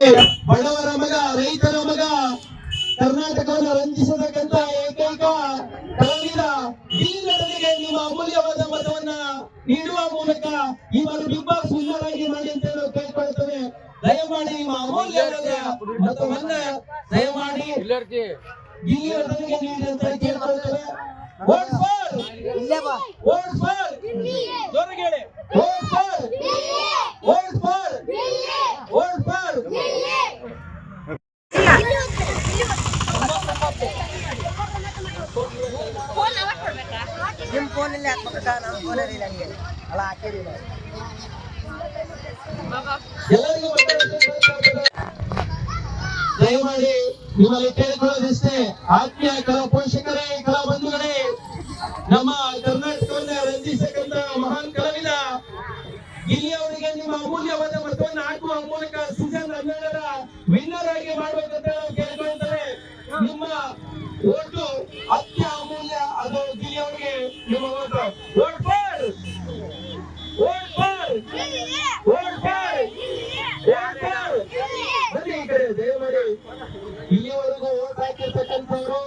ಬಡವರ ಮಗ, ರೈತರ ಮಗ, ಕರ್ನಾಟಕವನ್ನು ರಂಜಿಸತಕ್ಕಂತ ಏಕೈಕ ಕಲಾವಿದ ಗಿಲ್ಲಿನಟನಿಗೆ ನಿಮ್ಮ ಅಮೂಲ್ಯವಾದ ಮತವನ್ನ ನೀಡುವ ಮೂಲಕ ಈ ಬಾರಿ ಬಿಗ್ ಬಾಸ್ ವಿನ್ನರ್ ಆಗಿ ಮಾಡಿ ಅಂತ ನಾವು ಕೇಳ್ಕೊಳ್ತೇವೆ. ದಯಮಾಡಿ ನಿಮ್ಮ ಅಮೂಲ್ಯವಾದ ಮತವನ್ನ ದಯಮಾಡಿ ಗಿಲ್ಲಿನಟನಿಗೆ ನೀಡಿ ಅಂತ ಕೇಳ್ಕೊಳ್ತೇವೆ. ವೋಟ್ ಫಾರ್ ವೋಟ್ ಫಾರ್ ಜೋರಾಗಿ ಹೇಳಿ, vote for vote for vote for. ನಿಮ್ಮ ಫೋನಲ್ಲಿ ಹಾಕ್ಬೇಕ, ನಮ್ಮ ಫೋನಲ್ಲಿ ನನಗೆ ಅಲ್ಲ ಹಾಕಿರಿ. ಎಲ್ಲರಿಗೂ ದಯಮಾಡಿ ನಿಮ್ಮಲ್ಲಿ ಕೇಳಿಕೊಳ್ಳೋದಿಷ್ಟೇ, ಆತ್ಮೀಯ ಕಲಾ ಪೋಷಕರೇ, ಕಲಾ ಬಂಧುಗಳೇ, ನಮ್ಮ ಕರ್ನಾಟಕವನ್ನ ರಂಜಿಸತಕ್ಕಂತ ಮಹಾನ್ ಕಲಾವಿದ ಗಿಲ್ಲಿ ಅವರಿಗೆ ನಿಮ್ಮ ಅಮೂಲ್ಯವಾದ ಮತವನ್ನು ಹಾಕುವ ಮೂಲಕ ಸೀಸನ್ 12ರ ವಿನ್ನರ್ ಆಗಿ ಮಾಡಬೇಕಂತ ನಾವು ಕೇಳ್ಕೊಳ್ತೇವೆ. ನಿಮ್ಮ ಓಟು ಅತ್ಯ ಅಮೂಲ್ಯ, ಅದು ಗಿಲ್ಲಿ ಅವರಿಗೆ ನಿಮ್ಮ vote. Vote for vote for vote for vote for. ಬನ್ನಿ ಈ ಕಡೆ ದಯಮಾಡಿ. ಇಲ್ಲಿವರೆಗೂ ಓಟ್ ಹಾಕಿರ್ತಕ್ಕಂಥವ್ರು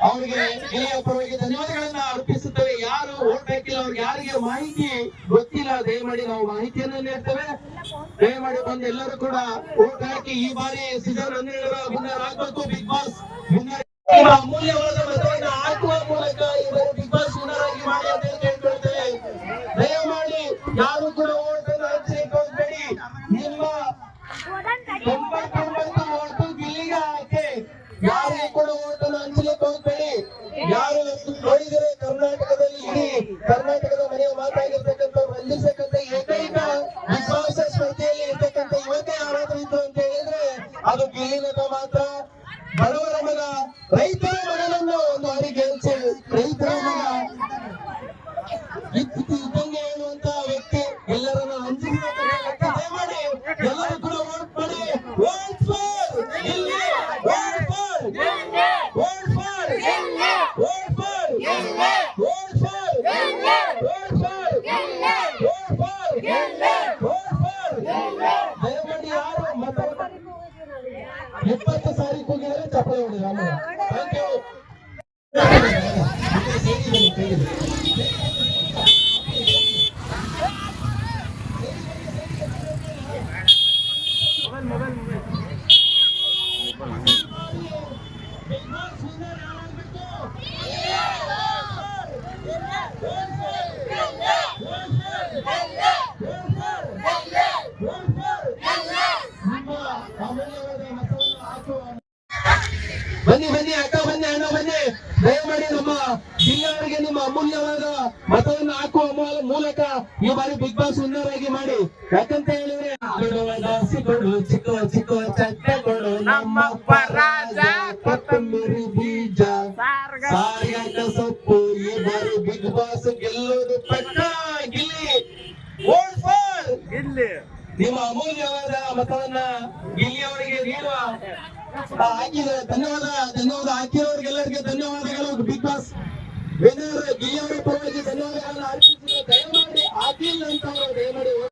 ಅವರಿಗೆ ಗಿಲ್ಲಿಯ ಪರವಾಗಿ ಧನ್ಯವಾದಗಳನ್ನ ಅರ್ಪಿಸುತ್ತೇವೆ. ಯಾರು ಓಟ್ ಹಾಕಿಲ್ಲ, ಅವ್ರಿಗೆ ಯಾರಿಗೆ ಮಾಹಿತಿ ಗೊತ್ತಿಲ್ಲ, ದಯಮಾಡಿ ನಾವು ಮಾಹಿತಿಯನ್ನು ನೀಡ್ತೇವೆ. ದಯಮಾಡಿ ಬಂದು ಎಲ್ಲರೂ ಕೂಡ ಓಟ್ ಹಾಕಿ ಈ ಬಾರಿ ಸೀಸನ್ 12ರ ವಿನ್ನರ್ ಆಗಬೇಕು. ಬಿಗ್ ಬಾಸ್ ವಿನ್ನರ್ ಅಮೂಲ್ಯವಾದ ಮತವನ್ನ ಹಾಕುವ ಮೂಲಕ ಈ ಬಾರಿ ಬಿಗ್ ಬಾಸ್ ವಿನ್ನರ್ ಆಗಿ ಮಾಡಿ ಅಂತ ಕೇಳ್ಕೊಳ್ತೇವೆ. ದಯಮಾಡಿ ಯಾರು ಕೂಡ ಓಟ್ ಅನ್ನು ಹಂಚಲಿಕ್ಕೆ ಹೋಗ್ಬೇಡಿ. ನಿಮ್ಮ 99 ಓಟು ಗಿಲ್ಲಿಗೆ ಹಾಕಿ, ಯಾರಿಗೆ ಕೂಡ ಓಟ್ ಅನ್ನು ಹಂಚಲಿಕ್ಕೆ ಹೋಗ್ಬೇಡಿ. ಯಾರು ನೋಡಿದರೆ ಕರ್ನಾಟಕದಲ್ಲಿ ಇಡೀ ಕರ್ನಾಟಕದ ಮನೆಯ ಮಾತಾಗಿರ್ತಕ್ಕಂಥ ರಂಜಿಸತಕ್ಕಂಥ ಏಕೈಕ ಬಿಗ್ ಬಾಸ್ ಸ್ಪರ್ಧೆಯಲ್ಲಿ ಇರ್ತಕ್ಕಂಥ ಯುವತೆ ಯಾರಾದ್ರೂ ಇತ್ತು ಅಂತ ಹೇಳಿದ್ರೆ ಅದು ಗಿಲ್ಲಿ ನಟ ಮಾತ್ರ. ಬಡವರ ಮಗ, ರೈತರ ಮಗನನ್ನು ಒಂದು ಬಾರಿ ಗೆಲ್ಸಿ, ರೈತರ ಮಗ ಇದ್ದಂಗೆ ಹೇಳುವಂತ ವ್ಯಕ್ತಿ, ಎಲ್ಲರನ್ನು ರಂಜಿಸತಕ್ಕಂಥ. ದಯಮಾಡಿ ಎಲ್ಲರೂ ಕೂಡ ವೋಟ್ ಮಾಡಿ. Vote for Gilli, vote for vote for vote for vote for vote for vote for vote for. ದಯಮಾಡಿ ಯಾರು ಮತವನ್ನು 20 ಸಾರಿ ಕೂಗಿದರೆ ಚಪ್ಪಲಿ ಹೊಡಿ. Thank you. ಬನ್ನಿ ಬನ್ನಿ ಅಕ್ಕ, ಬನ್ನಿ ಅಣ್ಣ, ಬನ್ನಿ. ದಯಮಾಡಿ ನಮ್ಮ ಗಿಲ್ಲಿ ಅವರಿಗೆ ನಿಮ್ಮ ಅಮೂಲ್ಯವಾದ ಮತವನ್ನು ಹಾಕುವ ಮೂಲಕ ಈ ಬಾರಿ ಬಿಗ್ ಬಾಸ್ ವಿನ್ನರ್ ಆಗಿ ಮಾಡಿ. ಯಾಕಂತ ಹೇಳಿದ್ರೆ ಕೊಡು ಚಿಕ್ಕ ಚಿಕ್ಕ ಚಟ್ಟೆ ಕೊಡು ನಮ್ಮಪ್ಪ ರಾಜ, ಕೊತ್ತಂಬರಿ ಬೀಜ, ಸಾರ್ಯಾಕ ಸೊಪ್ಪು. ಈ ಬಾರಿ ಬಿಗ್ ಬಾಸ್ ಗೆಲ್ಲೋದು ಪಕ್ಕ. Gilli, vote for Gilli. ನಿಮ್ಮ ಅಮೂಲ್ಯವಾದ ಮತವನ್ನ ಗಿಲ್ಲಿ ಅವರಿಗೆ ನೀಡುವ ಹಾಕಿದ್ದಾರೆ. ಧನ್ಯವಾದ ಹಾಕಿರೋರಿಗೆಲ್ಲರಿಗೆ ಧನ್ಯವಾದಗಳು. ಬಿಗ್ ಬಾಸ್ ವಿನ್ನರ್ ಗಿಲ್ಲಿ ಅವರ ಪರವಾಗಿ ಧನ್ಯವಾದಗಳನ್ನ ಅರ್ಪಿಸಿದ್ರೆ ದಯಮಾಡಿ ಹಾಕಿಲ್ಲ ಅಂತ ದಯಮಾಡಿ